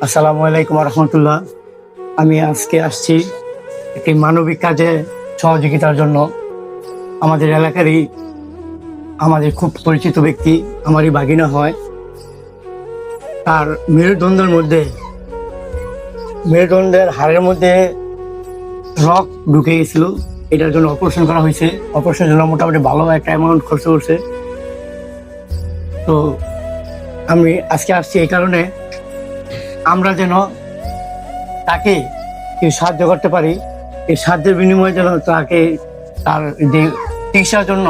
আসসালামু আলাইকুম রহমতুল্লাহ। আমি আজকে আসছি একটি মানবিক কাজে সহযোগিতার জন্য। আমাদের এলাকারই আমাদের খুব পরিচিত ব্যক্তি, আমারই বাগিনা হয়। তার মেরুদণ্ডের হাড়ের মধ্যে রক ঢুকে গেছিল। এটার জন্য অপারেশন করা হয়েছে। অপারেশনের জন্য মোটামুটি ভালো একটা অ্যামাউন্ট খরচ করছে। তো আমি আজকে আসছি এই কারণে, আমরা যেন তাকে সাহায্য করতে পারি। এই সাহায্যের বিনিময়ে যেন তাকে তার যে চিকিৎসার জন্য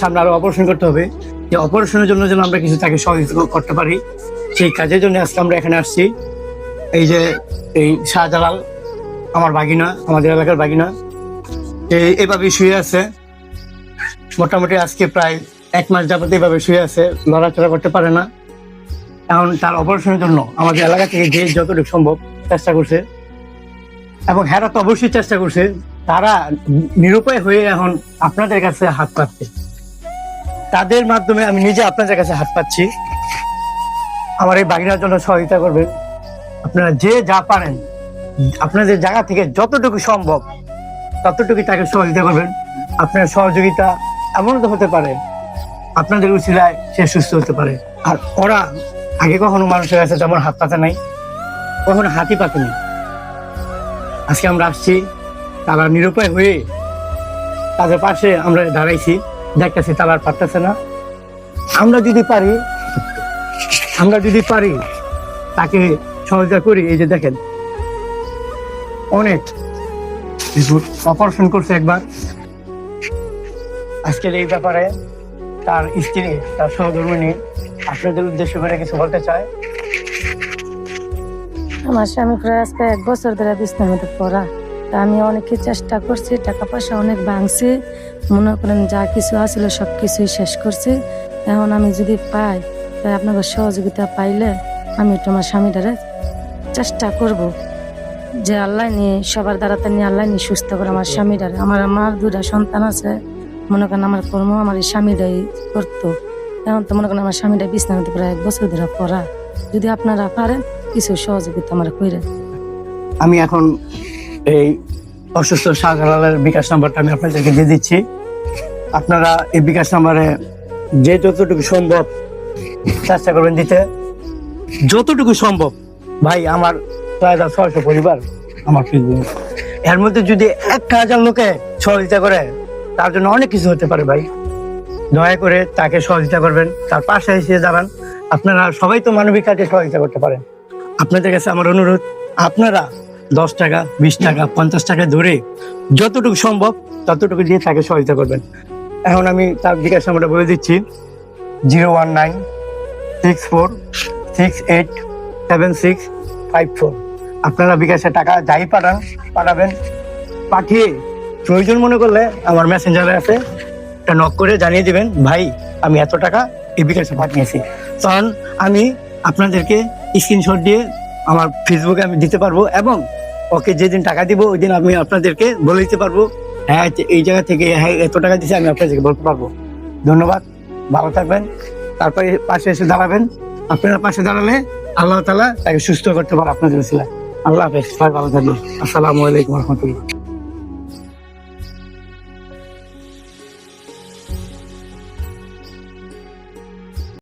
সামনে আরো অপারেশন করতে হবে, যে অপারেশনের জন্য যেন আমরা কিছু তাকে সহযোগিতা করতে পারি, সেই কাজের জন্য আজকে আমরা এখানে আসছি। এই যে এই শাহজালাল আমার বাগিনা, আমাদের এলাকার বাগিনা, এইভাবে শুয়ে আছে। মোটামুটি আজকে প্রায় 1 মাস যাবত এইভাবে শুয়ে আছে, লড়াচড়া করতে পারে না। এখন তার অপারেশনের জন্য আমাদের এলাকা থেকে যে যতটুকু সম্ভব চেষ্টা করছে, এবং হেরা তো অবশ্যই চেষ্টা করছে। তারা নিরুপায় হয়ে এখন আপনাদের কাছে হাত পাচ্ছে। তাদের মাধ্যমে আমি নিজে আপনাদের কাছে হাত পাচ্ছি। আমার এই বাগিনার জন্য সহযোগিতা করবেন। আপনারা যে যা পারেন, আপনাদের জায়গা থেকে যতটুকু সম্ভব ততটুকু তাকে সহযোগিতা করবেন। আপনার সহযোগিতা এমন তো হতে পারে আপনাদের উছিলায় সে সুস্থ হতে পারে। আর ওরা আগে কখনো মানুষের কাছে যেমন হাত পাতে নাই, কখনো হাতই পাতে নাই। আজকে আমরা আসছি, তারা নিরুপায় হয়ে তাদের পাশে আমরা দাঁড়াইছি, দেখতেছি তারা আর পারতেছে না। আমরা যদি পারি তাকে সহযোগিতা করি। এই যে দেখেন, অনেক অপারেশন করছে একবার। আজকের এই ব্যাপারে তার স্ত্রী, তার সহধর্মিণী আপনাদের উদ্দেশ্য করে কিছু বলতে চায়। আমার স্বামী প্রায় আজকে 1 বছর ধরে বিছনার মধ্যে পড়া। তা আমি অনেক চেষ্টা করছি, টাকা পয়সা অনেক ভাঙছি, মনে করেন যা কিছু আছিল সব কিছুই শেষ করছি। এখন আমি যদি পাই, তাই আপনাকে সহযোগিতা পাইলে আমি একটু আমার স্বামীটারে চেষ্টা করব যে আল্লাহ নিয়ে সবার দ্বারাতে নিয়ে আল্লাহ নিয়ে সুস্থ করে আমার স্বামীটারে। আমার 2টা সন্তান আছে, মনে করেন আমার কর্ম আমার এই স্বামীটাই করতো। এখন তো মনে করেন আমার স্বামীটা বিছনার মধ্যে প্রায় 1 বছর ধরে পড়া। যদি আপনারা পারেন কিছু সহযোগিতা আমার কইরেন। আমি এখন এই অসুস্থ শাহজালালের বিকাশ নাম্বারটা আমি আপনাদেরকে দিয়ে দিচ্ছি। আপনারা এই বিকাশ নাম্বারে যে যতটুকু সম্ভব চেষ্টা করবেন দিতে, যতটুকু সম্ভব। ভাই, আমার 6,600 পরিবার আমার ফেসবুক, এর মধ্যে যদি 1,000 লোকে সহযোগিতা করে তার জন্য অনেক কিছু হতে পারে। ভাই, দয়া করে তাকে সহযোগিতা করবেন, তার পাশে এসে দাঁড়ান। আপনারা সবাই তো মানবিক কাজে সহযোগিতা করতে পারেন। আপনাদের কাছে আমার অনুরোধ, আপনারা 10 টাকা, 20 টাকা, 50 টাকা ধরে যতটুকু সম্ভব ততটুকু দিয়ে তাকে সহযোগিতা করবেন। এখন আমি তার বিকাশ নাম্বারটা বলে দিচ্ছি, 01964687654। আপনারা বিকাশে টাকা যাই পাঠাবেন, পাঠিয়ে প্রয়োজন মনে করলে আমার মেসেঞ্জারে আছে, একটা নক করে জানিয়ে দিবেন, ভাই আমি এত টাকা এই বিকাশে পাঠিয়েছি। তখন আমি আপনাদেরকে স্ক্রিনশট দিয়ে আমার ফেসবুকে আমি দিতে পারবো, এবং ওকে যেদিন টাকা দিব ওই দিন আমি আপনাদেরকে বলে দিতে পারবো, হ্যাঁ এই জায়গা থেকে হ্যাঁ এত টাকা দিয়েছি, আমি আপনাদেরকে বলতে পারবো। ধন্যবাদ, ভালো থাকবেন। তারপরে পাশে এসে দাঁড়াবেন। আপনারা পাশে দাঁড়ালে আল্লাহ তাআলা তাকে সুস্থ করতে পারে আপনাদের উসিলায়। আল্লাহ হাফেজ, ভালো থাকবেন। আসসালামু আলাইকুম রহমতুল্লাহ।